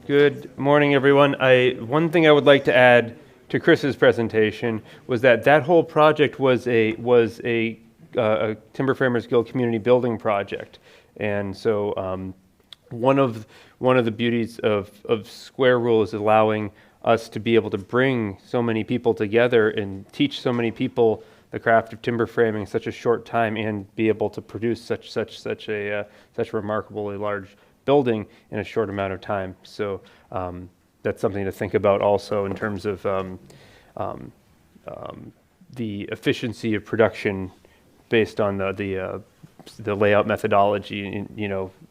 Good morning, everyone. One thing I would like to add to Chris's presentation was that whole project was a Timber Framers Guild community building project, and so one of the beauties of Square Rule is allowing us to be able to bring so many people together and teach so many people the craft of timber framing in such a short time, and be able to produce such a remarkably large building in a short amount of time. So that's something to think about also in terms of the efficiency of production based on the layout methodology,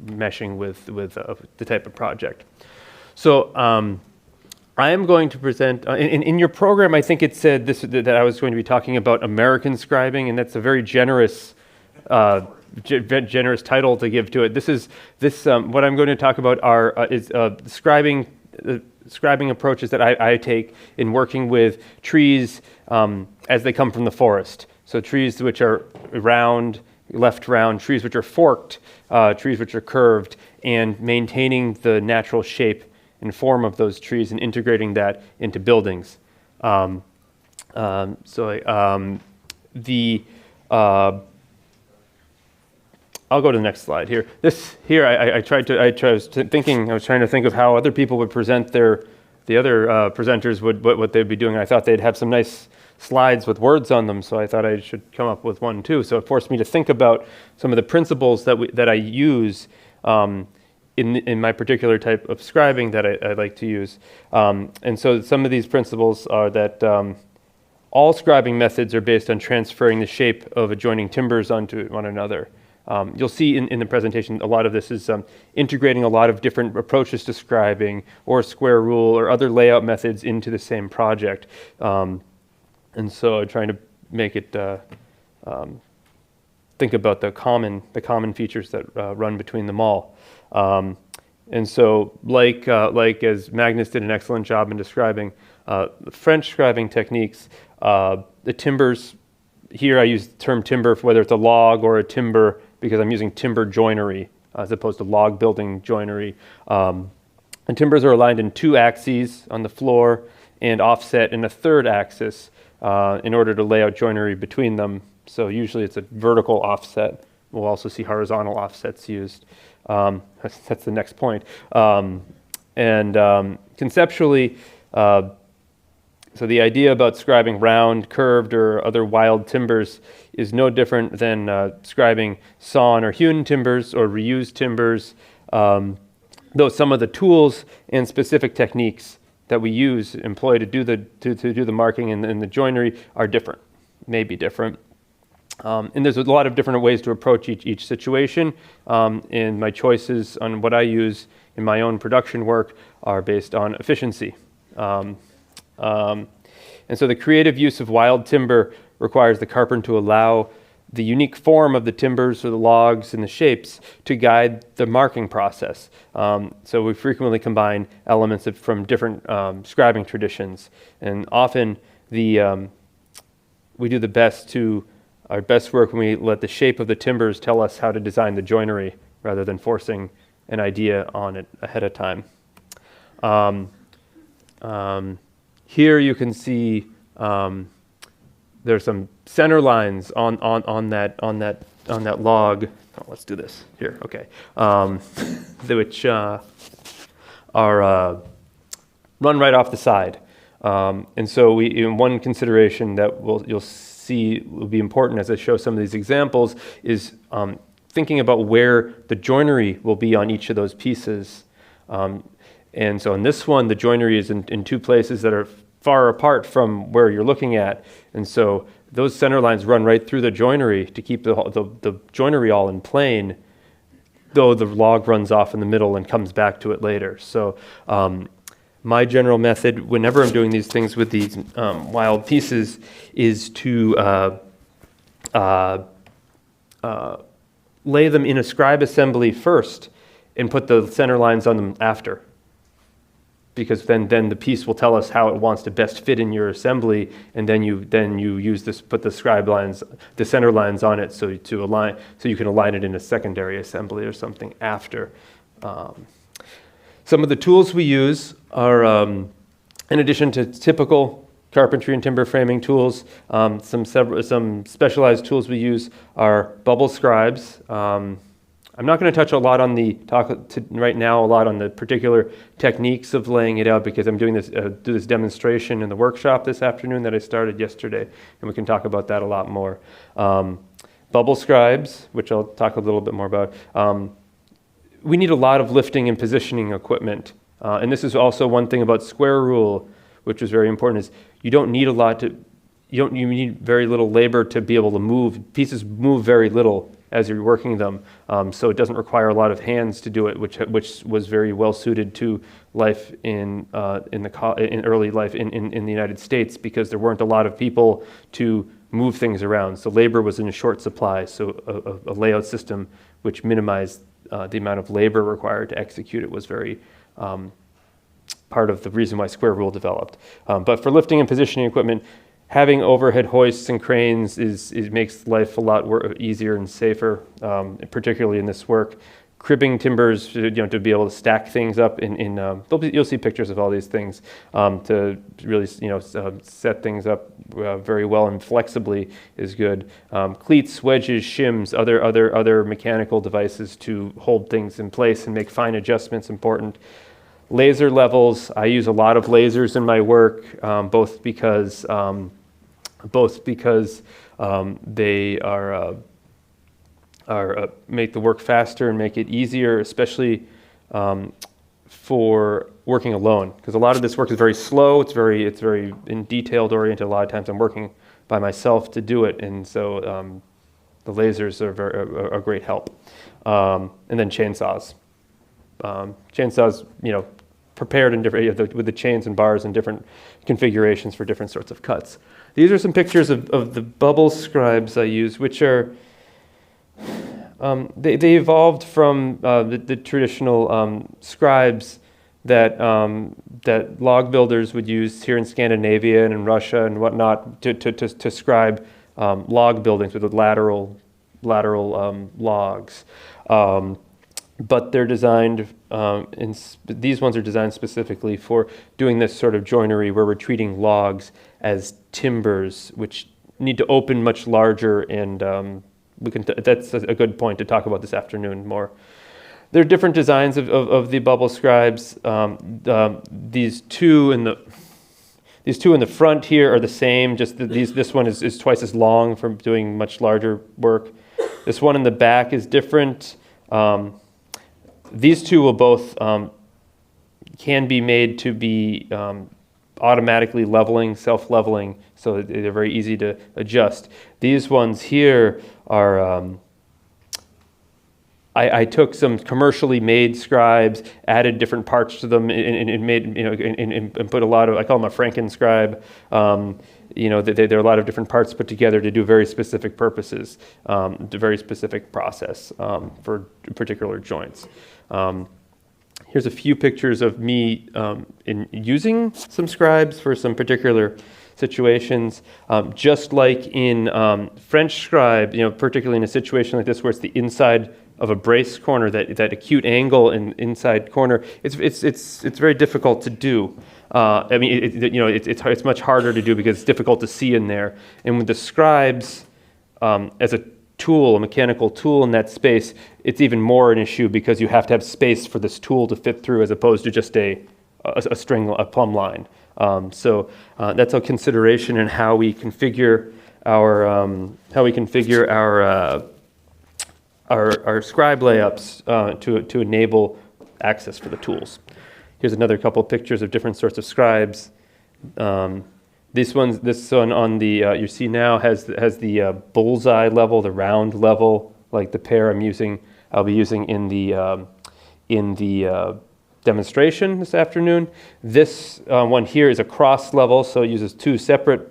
meshing with the type of project. So I am going to present, in your program, I think it said that I was going to be talking about American scribing, and that's a very generous title to give to it. What I'm going to talk about is scribing approaches that I take in working with trees as they come from the forest. So trees which are round, left round, trees which are forked, trees which are curved, and maintaining the natural shape and form of those trees and integrating that into buildings. I'll go to the next slide here. I was trying to think of how other people would present the other presenters what they'd be doing. I thought they'd have some nice slides with words on them, so I thought I should come up with one too. So it forced me to think about some of the principles that I use in my particular type of scribing that I like to use. And so some of these principles are that all scribing methods are based on transferring the shape of adjoining timbers onto one another. You'll see in the presentation a lot of this is integrating a lot of different approaches to scribing or Square Rule or other layout methods into the same project. And so I'm trying to make it think about the common features that run between them all. And so like as Magnus did an excellent job in describing the French scribing techniques, the timbers, here I use the term timber for whether it's a log or a timber, because I'm using timber joinery as opposed to log building joinery. And timbers are aligned in two axes on the floor and offset in a third axis in order to lay out joinery between them. So usually it's a vertical offset. We'll also see horizontal offsets used. That's the next point. Conceptually, so the idea about scribing round, curved, or other wild timbers is no different than scribing sawn or hewn timbers or reused timbers, though some of the tools and specific techniques that we employ to do the marking and the joinery are different, may be different. And there's a lot of different ways to approach each situation, and my choices on what I use in my own production work are based on efficiency. And so the creative use of wild timber requires the carpenter to allow the unique form of the timbers or the logs and the shapes to guide the marking process. So we frequently combine elements from different scribing traditions, and often we do our best work when we let the shape of the timbers tell us how to design the joinery rather than forcing an idea on it ahead of time. Here you can see there's some center lines on that log. Oh, let's do this here. Okay, which are run right off the side, and so one consideration that you'll see will be important as I show some of these examples is thinking about where the joinery will be on each of those pieces. And so in this one, the joinery is in two places that are far apart from where you're looking at. And so those center lines run right through the joinery to keep the joinery all in plane, though the log runs off in the middle and comes back to it later. So my general method, whenever I'm doing these things with these wild pieces, is to lay them in a scribe assembly first and put the center lines on them after. because then the piece will tell us how it wants to best fit in your assembly, and then you use this, put the scribe lines, the center lines on it, so you can align it in a secondary assembly or something after. Some of the tools we use are, in addition to typical carpentry and timber framing tools, some specialized tools we use are bubble scribes. I'm not going to touch a lot on right now, a lot on the particular techniques of laying it out, because I'm doing this demonstration in the workshop this afternoon that I started yesterday, and we can talk about that a lot more. Bubble scribes, which I'll talk a little bit more about. We need a lot of lifting and positioning equipment, and this is also one thing about square rule, which is very important, is you don't need a lot you need very little labor to be able to move. Pieces move very little as you're working them, so it doesn't require a lot of hands to do it, which was very well suited to life in early life in the United States, because there weren't a lot of people to move things around. So labor was in a short supply. So a layout system which minimized the amount of labor required to execute it was very part of the reason why square rule developed. But for lifting and positioning equipment, having overhead hoists and cranes makes life a lot easier and safer, particularly in this work. Cribbing timbers, to be able to stack things up you'll see pictures of all these things, to really set things up very well and flexibly is good. Cleats, wedges, shims, other mechanical devices to hold things in place and make fine adjustments important. Laser levels, I use a lot of lasers in my work, both because they make the work faster and make it easier, especially for working alone. Because a lot of this work is very slow. It's very in detailed oriented. A lot of times I'm working by myself to do it, and so the lasers are a great help. And then chainsaws. Chainsaws, prepared in different with the chains and bars in different configurations for different sorts of cuts. These are some pictures of the bubble scribes I use, which are they evolved from the traditional scribes that log builders would use here in Scandinavia and in Russia and whatnot to scribe log buildings with the lateral logs. But they're designed, these ones are designed specifically for doing this sort of joinery where we're treating logs as timbers, which need to open much larger, and that's a good point to talk about this afternoon more. There are different designs of the bubble scribes. These two in the front here are the same, just this one is twice as long for doing much larger work. This one in the back is different. These two will both can be made to be automatically leveling, self-leveling, so they're very easy to adjust. These ones here are, I took some commercially made scribes, added different parts to them, and made, and put a lot of, I call them a Franken scribe. There are a lot of different parts put together to do very specific purposes, to very specific process for particular joints. Here's a few pictures of me in using some scribes for some particular situations. Just like in French scribe, particularly in a situation like this where it's the inside of a brace corner, that acute angle and inside corner, it's very difficult to do. It's much harder to do because it's difficult to see in there. And with the scribes, as a tool, a mechanical tool in that space, it's even more an issue because you have to have space for this tool to fit through, as opposed to just a plumb line. So that's a consideration in how we configure our scribe layups to enable access for the tools. Here's another couple of pictures of different sorts of scribes. This one on the you see now has the bullseye level, the round level, like the pair I'll be using in the demonstration this afternoon. This one here is a cross level, so it uses two separate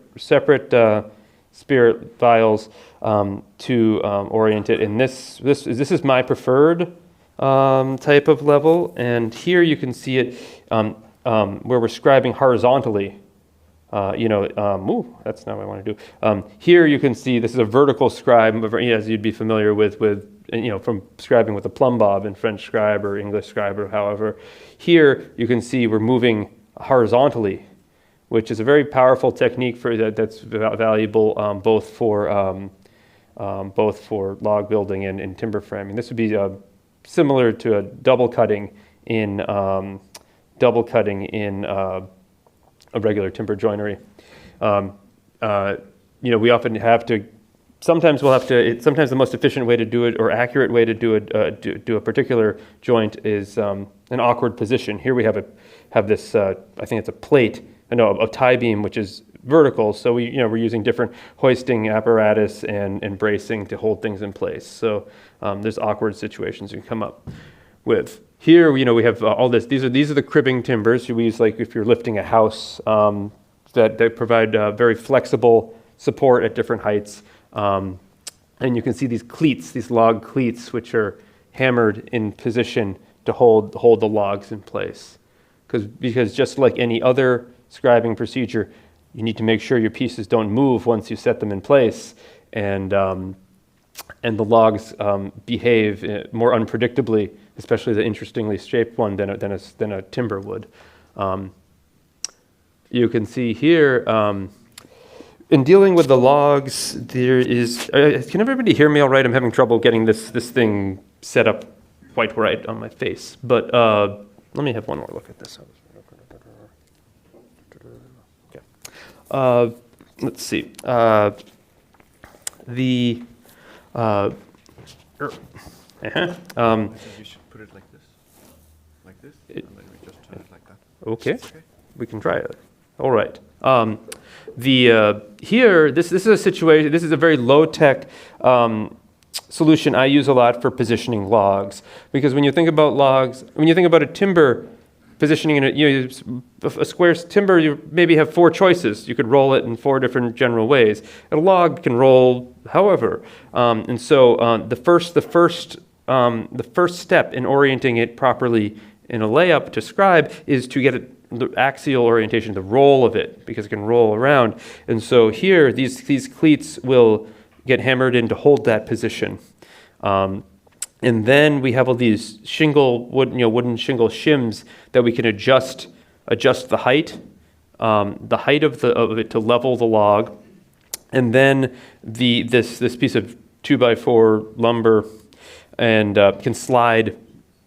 spirit files to orient it. And this is my preferred type of level. And here you can see it. where we're scribing horizontally, that's not what I want to do. Here you can see this is a vertical scribe, as you'd be familiar with from scribing with a plumb bob in French Scribe or English Scribe or however. Here you can see we're moving horizontally, which is a very powerful technique that's valuable both for log building and timber framing. This would be similar to a double cutting in a regular timber joinery. We often have to. Sometimes sometimes the most efficient way to do it or accurate way to do it, do a particular joint is an awkward position. Here we have this. I think it's a plate. A tie beam which is vertical. So we're using different hoisting apparatus and bracing to hold things in place. So there's awkward situations you can come up with. Here we have all this. These are the cribbing timbers we use like if you're lifting a house that provide very flexible support at different heights. And you can see these cleats, these log cleats, which are hammered in position to hold the logs in place. Because just like any other scribing procedure, you need to make sure your pieces don't move once you set them in place, and the logs behave more unpredictably, especially the interestingly shaped one than a timber would. You can see here. In dealing with the logs, there is. Can everybody hear me all right? I'm having trouble getting this thing set up quite right on my face. But let me have one more look at this. Okay. Let's see. You should put it like this, and then we just turn it like that. Okay. We can try it. All right. Here, this is a situation. This is a very low-tech solution I use a lot for positioning logs, because when you think about logs, when you think about a timber positioning in a square timber, you maybe have 4 choices. You could roll it in 4 different general ways. A log can roll however, and so the first step in orienting it properly in a layup to scribe is to get the axial orientation, the roll of it, because it can roll around. And so here, these cleats will get hammered in to hold that position. And then we have all these wooden shingle shims that we can adjust the height of it to level the log. And then this piece of 2x4 lumber and can slide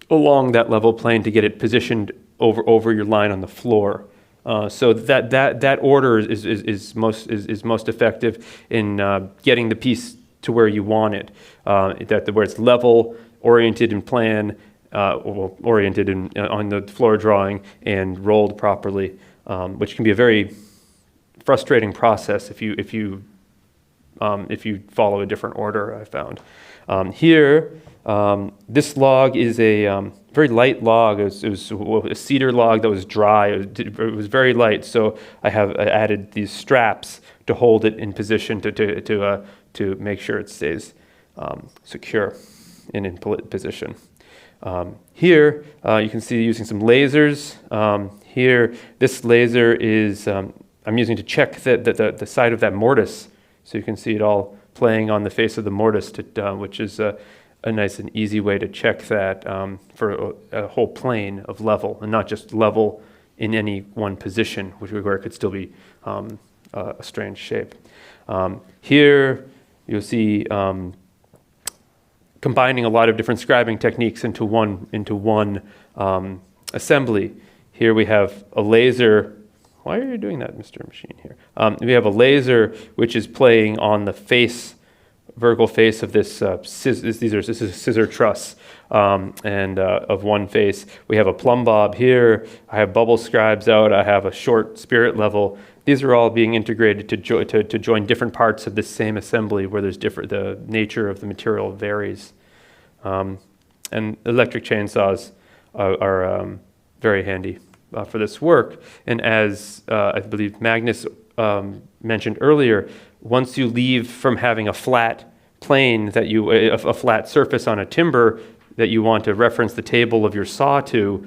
along that level plane to get it positioned over your line on the floor. So that order is most effective in getting the piece to where you want it. Where it's level, oriented in plan, oriented on the floor drawing, and rolled properly, which can be a very frustrating process if you follow a different order, I found. Here, this log is a very light log. It was a cedar log that was dry. It was very light, so I added these straps to hold it in position to make sure it stays secure and in position. Here, you can see using some lasers. Here, this laser is I'm using to check the side of that mortise, so you can see it all playing on the face of the mortise, which is a nice and easy way to check that for a whole plane of level, and not just level in any one position, where it could still be a strange shape. Here, you'll see combining a lot of different scribing techniques into one assembly. Here we have a laser. Why are you doing that, Mr. Machine, here? We have a laser which is playing on the vertical face of this. This is a scissor truss, and of one face. We have a plumb bob here. I have bubble scribes out. I have a short spirit level. These are all being integrated to join different parts of this same assembly where the nature of the material varies. And electric chainsaws are very handy for this work. And as I believe Magnus mentioned earlier, once you leave from having a flat plane a flat surface on a timber that you want to reference the table of your saw to,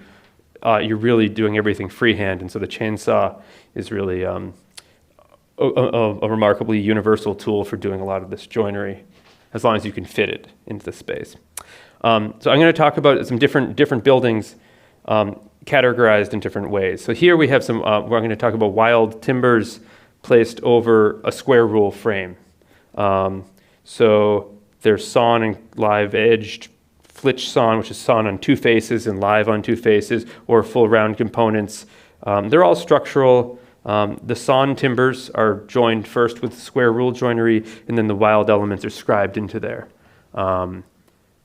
you're really doing everything freehand, and so the chainsaw is really a remarkably universal tool for doing a lot of this joinery, as long as you can fit it into the space. So I'm going to talk about some different buildings categorized in different ways. So here we have some, we're going to talk about wild timbers placed over a square rule frame. So they're sawn and live edged, flitch sawn, which is sawn on two faces and live on two faces, or full round components. They're all structural. The sawn timbers are joined first with square rule joinery, and then the wild elements are scribed into there.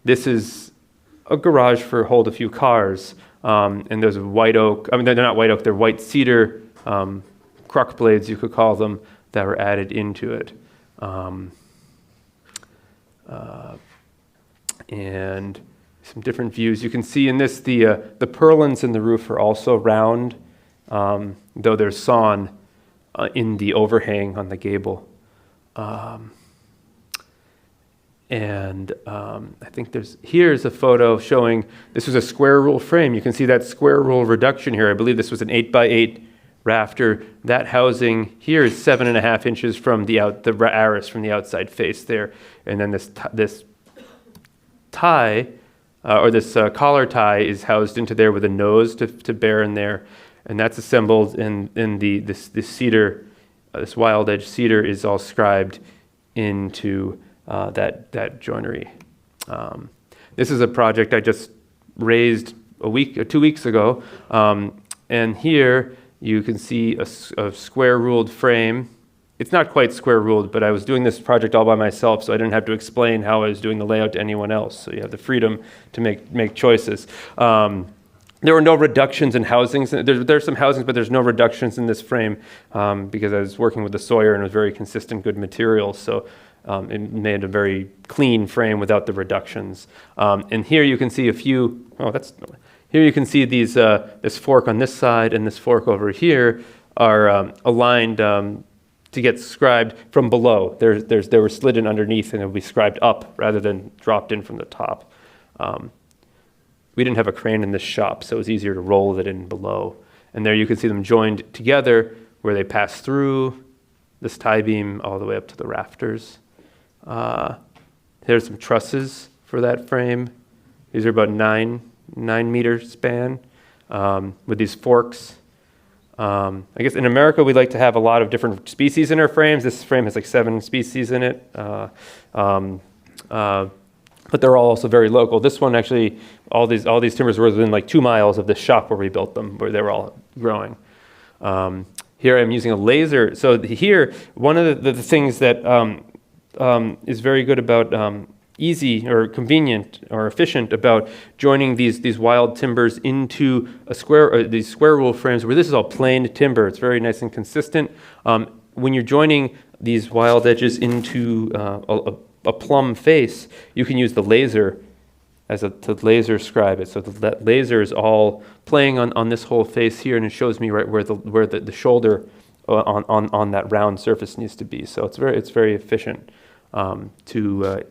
This is a garage for hold a few cars, and there's a white oak, I mean, they're not white oak, they're white cedar crock blades, you could call them, that were added into it. And some different views. You can see in this, the purlins in the roof are also round, though they're sawn in the overhang on the gable. I think here's a photo showing, this was a square rule frame. You can see that square rule reduction here. I believe this was an 8x8 rafter. That housing here is 7.5 inches from the arras from the outside face there. And then this tie, or this collar tie is housed into there with a nose to bear in there. And that's assembled in this cedar, this wild edge cedar is all scribed into that joinery. This is a project I just raised 2 weeks ago. And here you can see a square ruled frame. It's not quite square ruled, but I was doing this project all by myself, so I didn't have to explain how I was doing the layout to anyone else. So you have the freedom to make choices. There were no reductions in housings. There's some housings, but there's no reductions in this frame because I was working with the Sawyer and it was very consistent, good materials. So it made a very clean frame without the reductions. And here you can see here you can see these, this fork on this side and this fork over here are aligned to get scribed from below. They were slid in underneath and it would be scribed up rather than dropped in from the top. We didn't have a crane in this shop, so it was easier to roll it in below. And there you can see them joined together where they pass through this tie beam all the way up to the rafters. There's some trusses for that frame. These are about 9 meter span with these forks. I guess in America we like to have a lot of different species in our frames. This frame has like 7 species in it. But they're all also very local. This one actually, all these timbers were within like 2 miles of the shop where we built them, where they were all growing. Here I'm using a laser. So here, one of the things that is very good about easy or convenient or efficient about joining these wild timbers into these square rule frames, where this is all planed timber. It's very nice and consistent. When you're joining these wild edges into a plumb face, you can use the laser to laser scribe it. So that laser is all playing on this whole face here, and it shows me right where the shoulder on that round surface needs to be. So it's very efficient to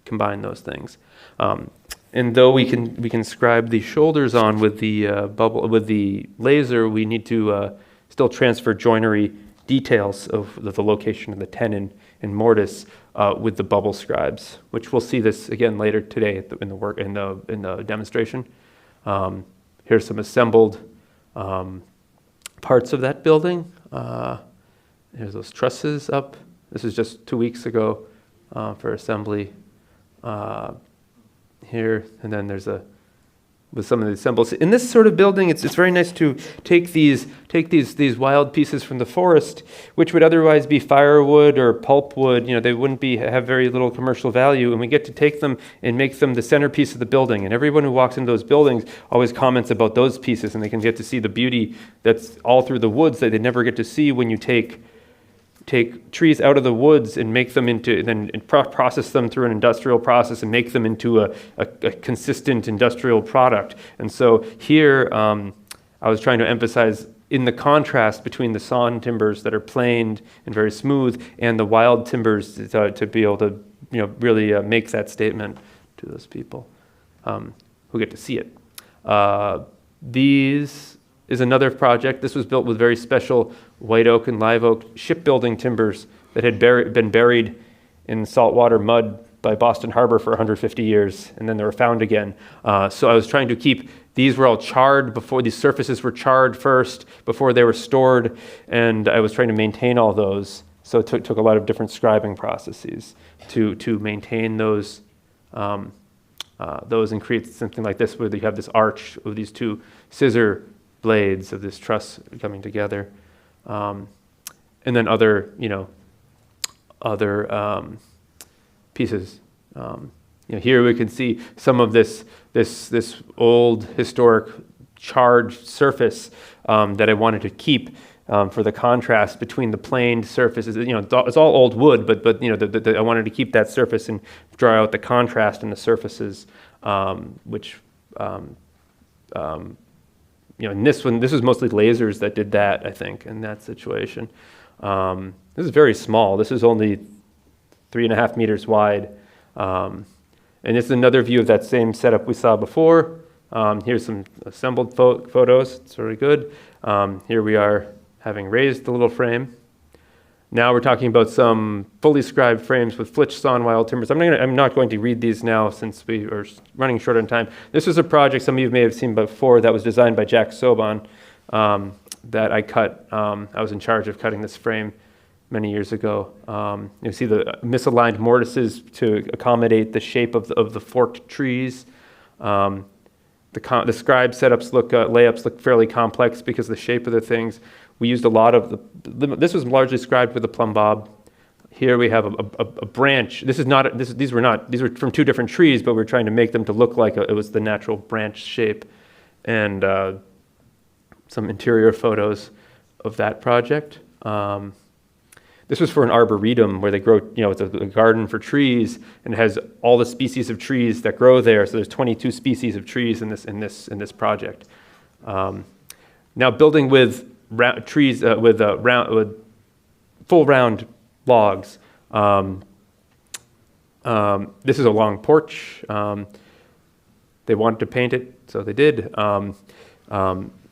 combine those things. And though we can scribe the shoulders on with the laser, we need to still transfer joinery details of the location of the tenon and mortise with the bubble scribes, which we'll see this again later today in the demonstration. Here's some assembled parts of that building. There's those trusses up. This is just 2 weeks ago for assembly here, and then there's with some of the assembles. In this sort of building, it's very nice to take these wild pieces from the forest, which would otherwise be firewood or pulpwood. They wouldn't have very little commercial value, and we get to take them and make them the centerpiece of the building. And everyone who walks into those buildings always comments about those pieces, and they can get to see the beauty that's all through the woods that they never get to see when you take trees out of the woods and make them process them through an industrial process and make them into a consistent industrial product. And so here I was trying to emphasize in the contrast between the sawn timbers that are planed and very smooth and the wild timbers to be able to really make that statement to those people who get to see it. These is another project. This was built with very special white oak and live oak shipbuilding timbers that had been buried in saltwater mud by Boston Harbor for 150 years, and then they were found again. So I was trying to keep, these were all charred before, these surfaces were charred first before they were stored, and I was trying to maintain all those. So it took a lot of different scribing processes to maintain those and create something like this, where you have this arch of these two scissor blades of this truss coming together, and then other pieces. Here we can see some of this old historic charred surface that I wanted to keep for the contrast between the planed surfaces. It's all old wood, but I wanted to keep that surface and draw out the contrast in the surfaces, which in this one, this was mostly lasers that did that, I think, in that situation. This is very small. This is only 3.5 meters wide. And this is another view of that same setup we saw before. Here's some assembled photos. It's very good. Here we are having raised the little frame. Now we're talking about some fully scribed frames with flitch sawn wild timbers. I'm not going to read these now since we are running short on time. This is a project some of you may have seen before that was designed by Jack Soban that I cut. I was in charge of cutting this frame many years ago. You see the misaligned mortises to accommodate the shape of the forked trees. The Scribe layups look fairly complex because of the shape of the things. We used a lot of this was largely scribed with a plumb bob. Here we have a branch. These were from two different trees, but we're trying to make them to look like it was the natural branch shape. And some interior photos of that project. This was for an arboretum where they grow, it's a garden for trees, and it has all the species of trees that grow there. So there's 22 species of trees in this project. Now building with trees with full round logs. This is a long porch. They wanted to paint it, so they did.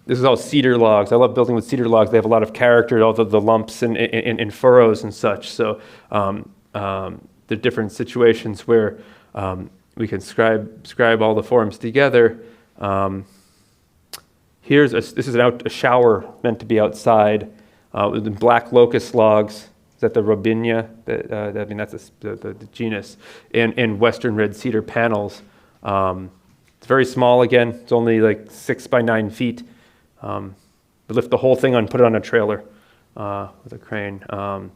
This is all cedar logs. I love building with cedar logs. They have a lot of character, all the lumps and furrows and such. So the different situations where we can scribe all the forms together. This is a shower meant to be outside with black locust logs. Is that the Robinia? That's the genus. And western red cedar panels. It's very small again. It's only like 6 by 9 feet. We lift the whole thing and put it on a trailer with a crane. So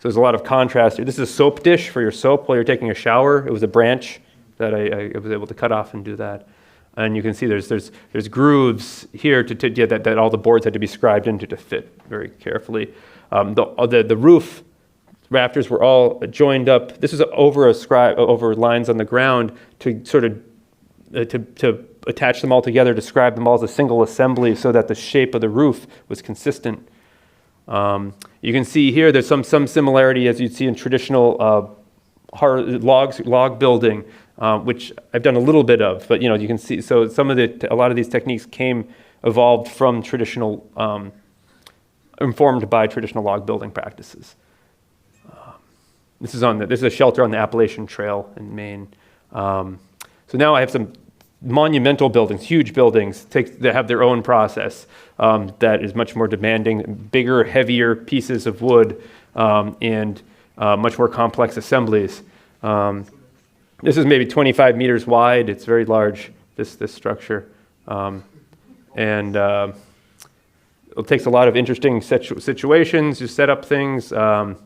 there's a lot of contrast here. This is a soap dish for your soap while you're taking a shower. It was a branch that I was able to cut off and do that. And you can see there's grooves here that all the boards had to be scribed into to fit very carefully. The roof rafters were all joined up. This is over lines on the ground to sort of to attach them all together, to scribe them all as a single assembly so that the shape of the roof was consistent. You can see here there's some similarity as you'd see in traditional log building, which I've done a little bit of, but you can see, so a lot of these techniques evolved from traditional, informed by traditional log building practices. This is a shelter on the Appalachian Trail in Maine. So now I have some monumental buildings, huge buildings, that have their own process that is much more demanding, bigger, heavier pieces of wood, and much more complex assemblies. This is maybe 25 meters wide. It's very large, this structure. And it takes a lot of interesting situations to set up things, large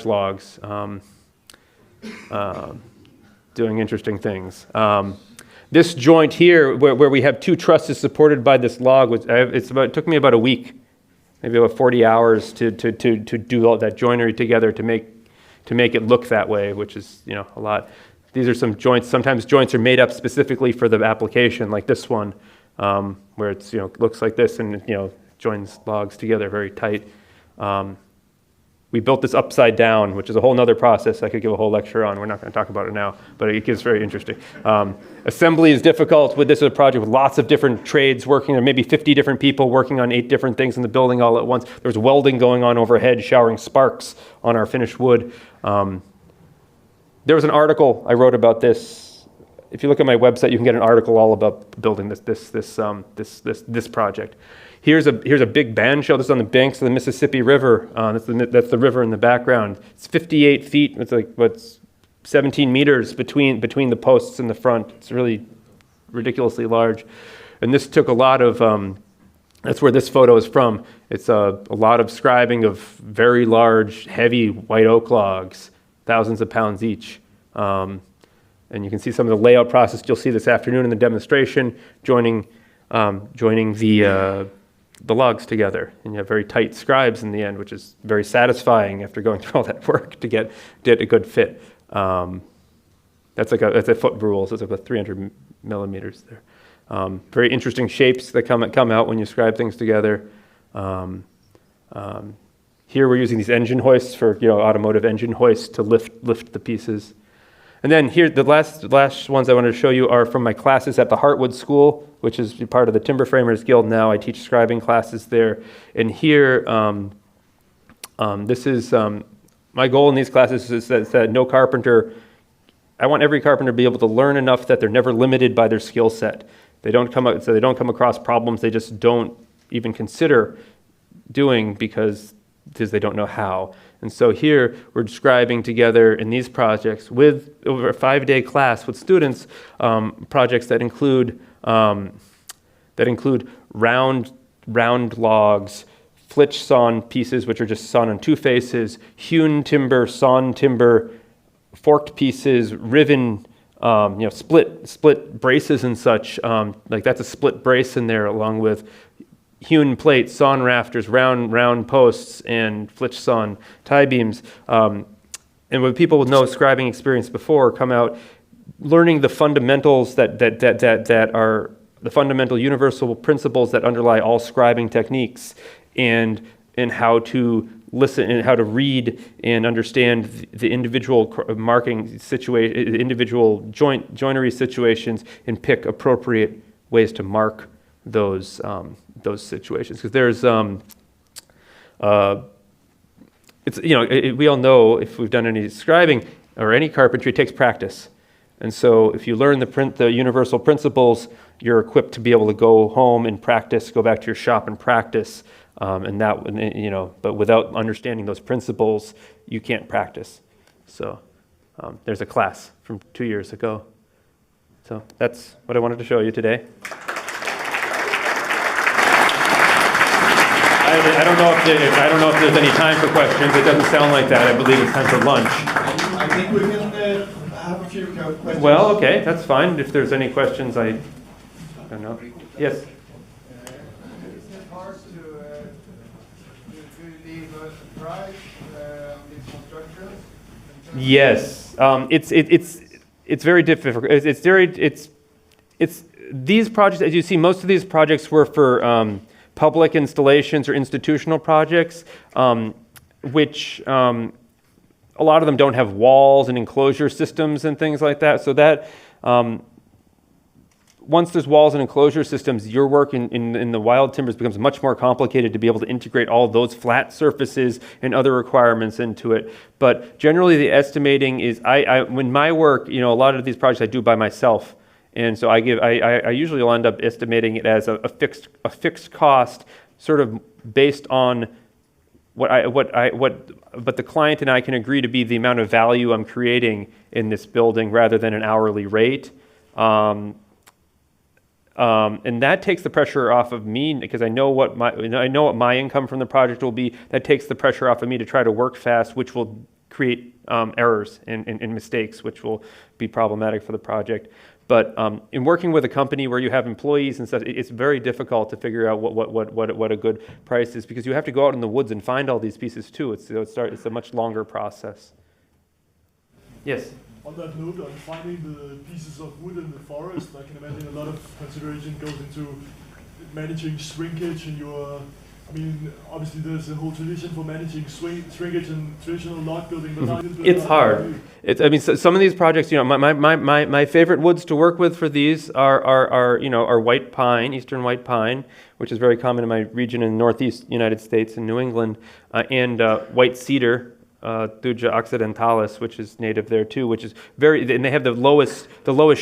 logs, doing interesting things. This joint here, where we have two trusses supported by this log, it took me about a week, maybe about 40 hours to do all that joinery together to make it look that way, which is a lot. These are some joints. Sometimes joints are made up specifically for the application, like this one, where it's looks like this and joins logs together very tight. we built this upside down, which is a whole nother process I could give a whole lecture on. We're not going to talk about it now, but it gets very interesting. Assembly is difficult. With this project with lots of different trades working, or maybe 50 different people working on 8 different things in the building all at once. There was welding going on overhead, showering sparks on our finished wood. There was an article I wrote about this. If you look at my website, you can get an article all about building this project. Here's a big band shell. This is on the banks of the Mississippi River. That's the river in the background. It's 58 feet. It's like what's 17 meters between the posts and the front. It's really ridiculously large. And this took a lot of. That's where this photo is from. It's a lot of scribing of very large, heavy white oak logs, thousands of pounds each. And you can see some of the layout process you'll see this afternoon in the demonstration, joining the logs together, and you have very tight scribes in the end, which is very satisfying after going through all that work to get a good fit. That's a foot rule, so it's about 300 millimeters there. Very interesting shapes that come out when you scribe things together. Here we're using these engine hoists for automotive engine hoists to lift the pieces. And then here, the last ones I wanted to show you are from my classes at the Heartwood School, which is part of the Timber Framers Guild now. I teach scribing classes there. And here, this is, my goal in these classes is that no carpenter, I want every carpenter to be able to learn enough that they're never limited by their skill set. They don't come across problems they just don't even consider doing because they don't know how. And so here we're scribing together in these projects with over a 5-day class with students, projects that include round logs, flitch sawn pieces, which are just sawn on 2 faces, hewn timber, sawn timber, forked pieces, riven, split braces and such. Like that's a split brace in there, along with hewn plates, sawn rafters, round posts, and flitch sawn tie beams. And when people with no scribing experience before come out, learning the fundamentals that are the fundamental universal principles that underlie all scribing techniques, and how to listen and how to read and understand the individual marking situation, individual joinery situations, and pick appropriate ways to mark those situations. Because there's we all know, if we've done any scribing or any carpentry, it takes practice. And so if you learn the universal principles, you're equipped to be able to go home and practice, go back to your shop and practice. But without understanding those principles, you can't practice. So there's a class from 2 years ago. So that's what I wanted to show you today. I don't know if there's any time for questions. It doesn't sound like that. I believe it's time for lunch. I think we can have a few questions. Well, okay, that's fine. If there's any questions, I don't know. Yes. Is it hard to leave a price on these constructions? Yes, it's very difficult. It's these projects, as you see, most of these projects were for public installations or institutional projects, which a lot of them don't have walls and enclosure systems and things like that. So that once there's walls and enclosure systems, your work in the wild timbers becomes much more complicated to be able to integrate all those flat surfaces and other requirements into it. But generally the estimating is, when my work, a lot of these projects I do by myself. And so I usually will end up estimating it as a fixed cost, sort of based on but the client and I can agree to be the amount of value I'm creating in this building rather than an hourly rate. And that takes the pressure off of me, because I know what my income from the project will be. That takes the pressure off of me to try to work fast, which will create errors and mistakes, which will be problematic for the project. But in working with a company where you have employees and stuff, it's very difficult to figure out what a good price is, because you have to go out in the woods and find all these pieces too. It's a much longer process. Yes? On that note, on finding the pieces of wood in the forest, I can imagine a lot of consideration goes into managing shrinkage in your I mean, obviously there's a whole tradition for managing shrinkage and traditional log building, but now It's hard. I mean, so some of these projects, my favorite woods to work with for these are white pine, eastern white pine, which is very common in my region in the northeast United States and New England, and white cedar, Thuja occidentalis, which is native there too, which is and they have the lowest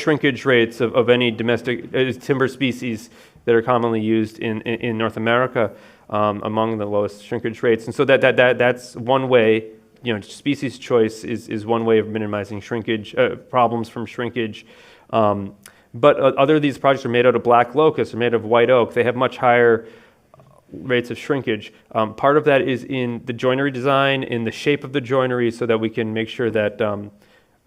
shrinkage rates of any domestic timber species that are commonly used in North America. Among the lowest shrinkage rates, and so that's one way. Species choice is one way of minimizing shrinkage problems from shrinkage. But other of these projects are made out of black locust, or made of white oak. They have much higher rates of shrinkage. Part of that is in the joinery design, in the shape of the joinery, so that we can make sure that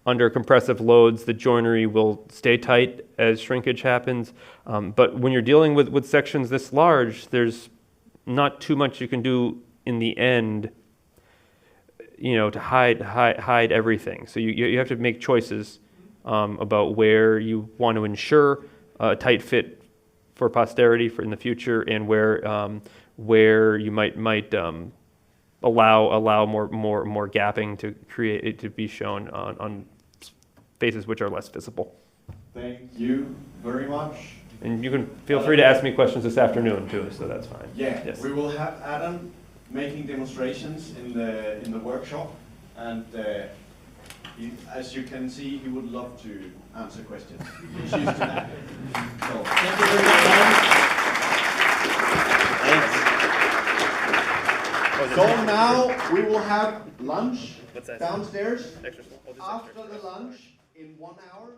under compressive loads, the joinery will stay tight as shrinkage happens. But when you're dealing with sections this large, there's not too much you can do in the end, to hide everything. So you have to make choices about where you want to ensure a tight fit for posterity in the future, and where you might allow more gapping to create it to be shown on faces which are less visible. Thank you very much. And you can feel free to ask me questions this afternoon too, so that's fine. Yeah, Yes. we will have Adam making demonstrations in the workshop, and as you can see, he would love to answer questions. He's used to that. So, thank you very much, Adam. So now we will have lunch downstairs. After the lunch, in 1 hour.